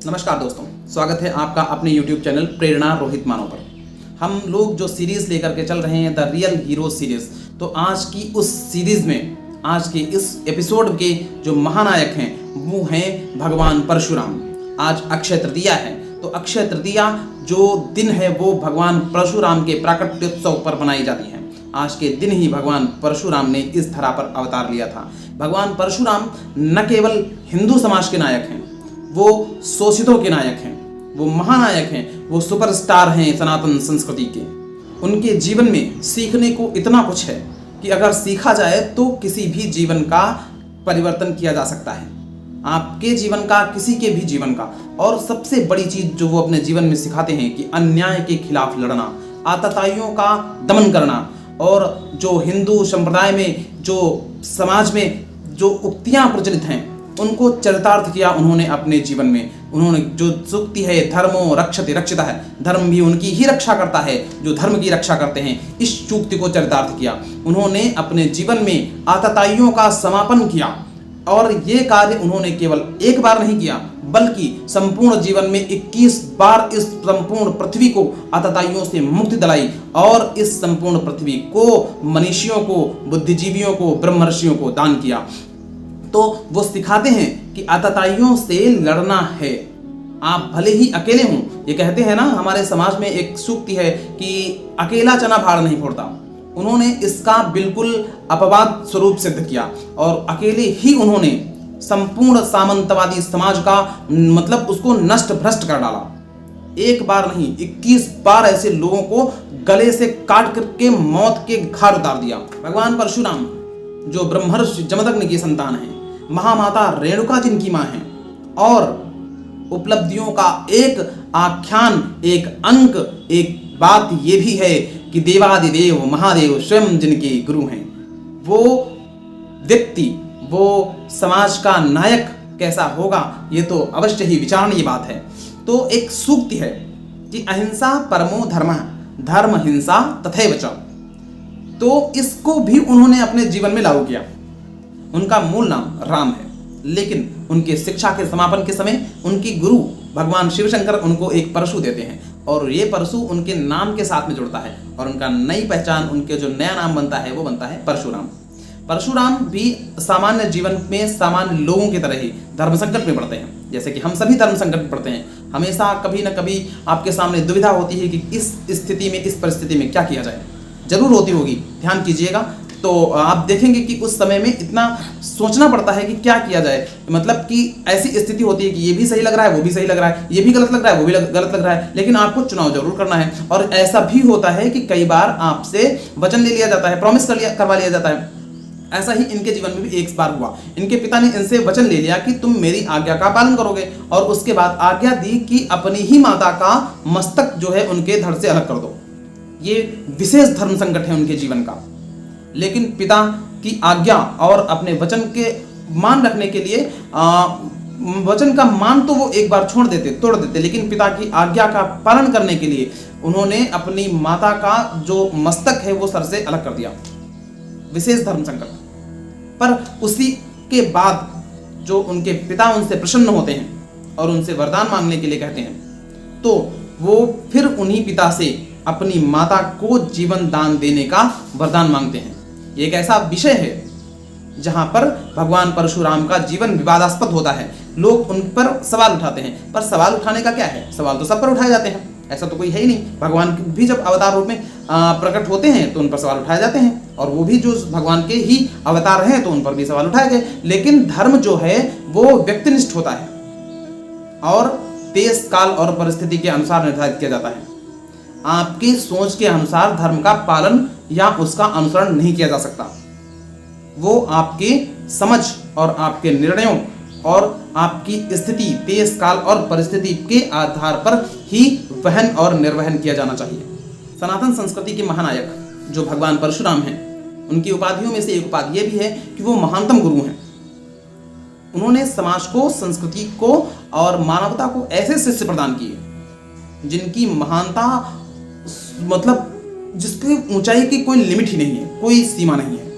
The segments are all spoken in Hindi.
नमस्कार दोस्तों, स्वागत है आपका अपने YouTube चैनल प्रेरणा रोहित मानव पर। हम लोग जो सीरीज लेकर के चल रहे हैं द रियल हीरो सीरीज, तो आज की उस सीरीज में आज के इस एपिसोड के जो महानायक हैं वो हैं भगवान परशुराम। आज अक्षय तृतीया है, तो अक्षय तृतीया जो दिन है वो भगवान परशुराम के प्राकट्योत्सव पर मनाई जाती है। आज के दिन ही भगवान परशुराम ने इस धरा पर अवतार लिया था। भगवान परशुराम न केवल हिंदू समाज के नायक हैं, वो शोषितों के नायक हैं, वो महानायक हैं, वो सुपरस्टार हैं सनातन संस्कृति के। उनके जीवन में सीखने को इतना कुछ है कि अगर सीखा जाए तो किसी भी जीवन का परिवर्तन किया जा सकता है, आपके जीवन का, किसी के भी जीवन का। और सबसे बड़ी चीज जो वो अपने जीवन में सिखाते हैं कि अन्याय के खिलाफ लड़ना, आतताइयों का दमन करना, और जो हिंदू संप्रदाय में, जो समाज में जो उक्तियां प्रचलित हैं उनको चरितार्थ किया उन्होंने अपने जीवन में। उन्होंने जो सूक्ति है धर्मो रक्षति रक्षिता है, धर्म भी उनकी ही रक्षा करता है जो धर्म की रक्षा करते हैं, इस सूक्ति को चरितार्थ किया। उन्होंने अपने जीवन में आतताइयों का समापन किया, और ये कार्य उन्होंने केवल एक बार नहीं किया बल्कि संपूर्ण जीवन में 21 बार इस संपूर्ण पृथ्वी को आतताइयों से मुक्ति दिलाई, और इस संपूर्ण पृथ्वी को मनीषियों को, बुद्धिजीवियों को, ब्रह्मर्षियों को दान किया। तो वो सिखाते हैं कि आतताइयों से लड़ना है, आप भले ही अकेले हों। ये कहते हैं ना, हमारे समाज में एक सूक्ति है कि अकेला चना भाड़ नहीं फोड़ता। उन्होंने इसका बिल्कुल अपवाद स्वरूप सिद्ध किया, और अकेले ही उन्होंने संपूर्ण सामंतवादी समाज का मतलब उसको नष्ट भ्रष्ट कर डाला। एक बार नहीं, 21 बार ऐसे लोगों को गले से काट करके मौत के घाट उतार दिया। भगवान परशुराम जो ब्रह्मर्षि जमदग्नि की संतान है, महामाता रेणुका जिनकी मां है, और उपलब्धियों का एक आख्यान, एक अंक, एक बात ये भी है कि देवादिदेव महादेव स्वयं जिनके गुरु हैं, वो व्यक्ति, वो समाज का नायक कैसा होगा ये तो अवश्य ही विचारणीय बात है। तो एक सूक्ति है कि अहिंसा परमो धर्मः, धर्म हिंसा तथैव च। तो इसको भी उन्होंने अपने जीवन में लागू किया। उनका मूल नाम राम है, लेकिन उनके शिक्षा के समापन के समय उनकी गुरु भगवान शिव शंकर उनको एक परशु देते हैं, और ये परशु उनके नाम के साथ में जुड़ता है, और उनका नई पहचान, उनके जो नया नाम बनता है वो बनता है परशुराम। परशुराम भी सामान्य जीवन में सामान्य लोगों की तरह ही धर्म संकट में पड़ते हैं, जैसे कि हम सभी धर्म संकट में पड़ते हैं। हमेशा कभी न कभी आपके सामने दुविधा होती है कि इस स्थिति में, इस परिस्थिति में क्या किया जाए। जरूर होती होगी, ध्यान कीजिएगा। तो आप देखेंगे कि उस समय में इतना सोचना पड़ता है कि क्या किया जाए। मतलब कि ऐसी स्थिति होती है कि ये भी सही लग रहा है, वो भी सही लग रहा है, ये भी गलत लग रहा है, वो भी गलत लग रहा है, लेकिन आपको चुनाव जरूर करना है। और ऐसा भी होता है कि कई बार आपसे वचन ले लिया जाता है, प्रॉमिस करवा लिया जाता है। ऐसा ही इनके जीवन में भी एक बार हुआ। इनके पिता ने इनसे वचन ले लिया कि तुम मेरी आज्ञा का पालन करोगे, और उसके बाद आज्ञा दी कि अपनी ही माता का मस्तक जो है उनके धड़ से अलग कर दो। ये विशेष धर्म संकट है उनके जीवन का। लेकिन पिता की आज्ञा और अपने वचन के मान रखने के लिए वचन का मान तो वो एक बार तोड़ देते, लेकिन पिता की आज्ञा का पालन करने के लिए उन्होंने अपनी माता का जो मस्तक है वो सर से अलग कर दिया। विशेष धर्म संकट। पर उसी के बाद जो उनके पिता उनसे प्रसन्न होते हैं और उनसे वरदान मांगने के लिए कहते हैं, तो वो फिर उन्हीं पिता से अपनी माता को जीवन दान देने का वरदान मांगते हैं। ये एक ऐसा विषय है जहां पर भगवान परशुराम का जीवन विवादास्पद होता है। लोग उन पर सवाल उठाते हैं, पर सवाल उठाने का क्या है, सवाल तो सब पर उठाए जाते हैं, ऐसा तो कोई है ही नहीं। भगवान भी जब अवतार रूप में प्रकट होते हैं तो उन पर सवाल उठाए जाते हैं, और वो भी जो भगवान के ही अवतार हैं तो उन पर भी सवाल उठाए गए। लेकिन धर्म जो है वो व्यक्तिनिष्ठ होता है, और देश काल और परिस्थिति के अनुसार निर्धारित किया जाता है। आपकी सोच के अनुसार धर्म का पालन या उसका अनुसरण नहीं किया जा सकता। वो आपके समझ और आपके निर्णयों और आपकी स्थिति, देश काल और परिस्थिति के आधार पर ही वहन और निर्वहन किया जाना चाहिए। सनातन संस्कृति के महानायक जो भगवान परशुराम हैं, उनकी उपाधियों में से एक उपाधि ये भी है कि वो महानतम गुरु हैं। उन्होंने समाज को, संस्कृति को और मानवता को ऐसे शिष्य प्रदान किए जिनकी महानता, मतलब जिसकी ऊंचाई की कोई लिमिट ही नहीं है, कोई सीमा नहीं है।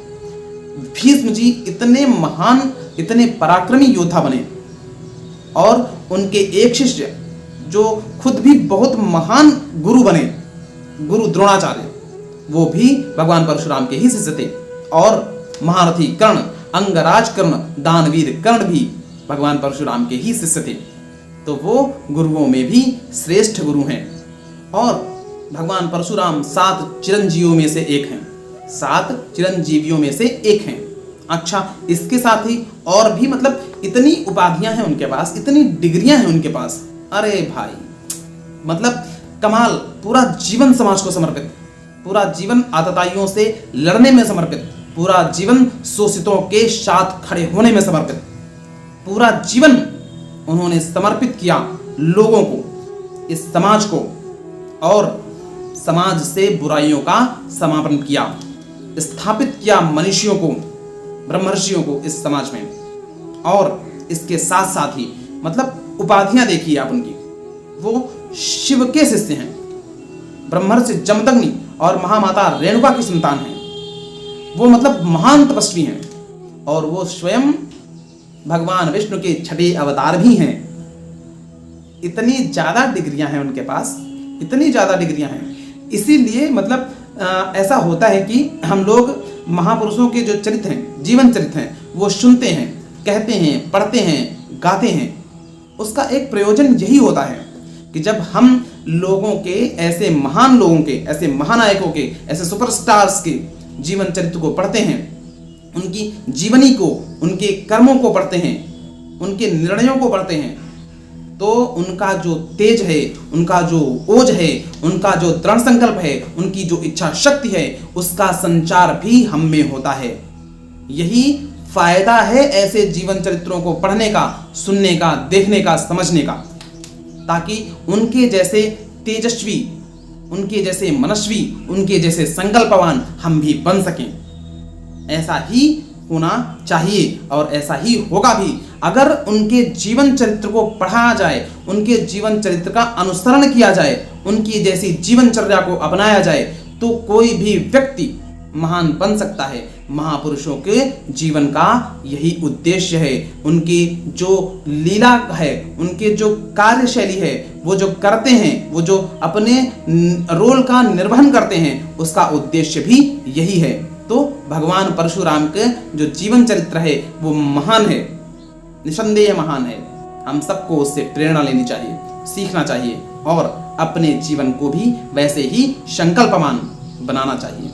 भीष्म जी इतने महान, इतने पराक्रमी योद्धा बने और उनके एक शिष्य जो खुद भी बहुत महान गुरु बने, गुरु द्रोणाचार्य, वो भी भगवान परशुराम के ही शिष्य थे। और महारथी कर्ण, अंगराज कर्ण, दानवीर कर्ण भी भगवान परशुराम के ही शिष्य थे। तो वो गुरुओं में भी श्रेष्ठ गुरु हैं। और भगवान परशुराम 7 चिरंजीवियों में से एक हैं, 7 चिरंजीवियों में से एक हैं। अच्छा, इसके साथ ही और भी मतलब इतनी उपाधियां हैं उनके पास, इतनी डिग्रियां हैं उनके पास। अरे भाई, मतलब कमाल। पूरा जीवन समाज को समर्पित, पूरा जीवन आतताइयों से लड़ने में समर्पित, पूरा जीवन शोषितों के साथ खड़े होने में समर्पित, पूरा जीवन उन्होंने समर्पित किया लोगों को, इस समाज को, और समाज से बुराइयों का समापन किया, स्थापित किया मनुष्यों को, ब्रह्मर्षियों को इस समाज में। और इसके साथ साथ ही मतलब उपाधियां देखिए आप उनकी। वो शिव के शिष्य हैं, ब्रह्मर्षि जमदग्नि और महामाता रेणुका की संतान हैं। वो मतलब महान तपस्वी हैं और वो स्वयं भगवान विष्णु के छठे अवतार भी हैं। इतनी ज्यादा डिग्रियां हैं उनके पास, इतनी ज्यादा डिग्रियां हैं। इसीलिए मतलब ऐसा होता है कि हम लोग महापुरुषों के जो चरित्र हैं, जीवन चरित्र हैं, वो सुनते हैं, कहते हैं, पढ़ते हैं, गाते हैं। उसका एक प्रयोजन यही होता है कि जब हम लोगों के, ऐसे महान लोगों के, ऐसे महानायकों के, ऐसे सुपरस्टार्स के जीवन चरित्र को पढ़ते हैं, उनकी जीवनी को, उनके कर्मों को पढ़ते हैं, उनके निर्णयों को पढ़ते हैं, तो उनका जो तेज है, उनका जो ओज है, उनका जो दृढ़ संकल्प है, उनकी जो इच्छा शक्ति है, उसका संचार भी हम में होता है। यही फायदा है ऐसे जीवन चरित्रों को पढ़ने का, सुनने का, देखने का, समझने का, ताकि उनके जैसे तेजस्वी, उनके जैसे मनस्वी, उनके जैसे संकल्पवान हम भी बन सकें। ऐसा ही होना चाहिए और ऐसा ही होगा भी। अगर उनके जीवन चरित्र को पढ़ा जाए, उनके जीवन चरित्र का अनुसरण किया जाए, उनकी जैसी जीवनचर्या को अपनाया जाए, तो कोई भी व्यक्ति महान बन सकता है। महापुरुषों के जीवन का यही उद्देश्य है। उनकी जो लीला है, उनके जो कार्यशैली है, वो जो करते हैं, वो जो अपने रोल का निर्वहन करते हैं, उसका उद्देश्य भी यही है। तो भगवान परशुराम के जो जीवन चरित्र है वो महान है, निसंदेह महान है। हम सबको उससे प्रेरणा लेनी चाहिए, सीखना चाहिए और अपने जीवन को भी वैसे ही संकल्पवान बनाना चाहिए।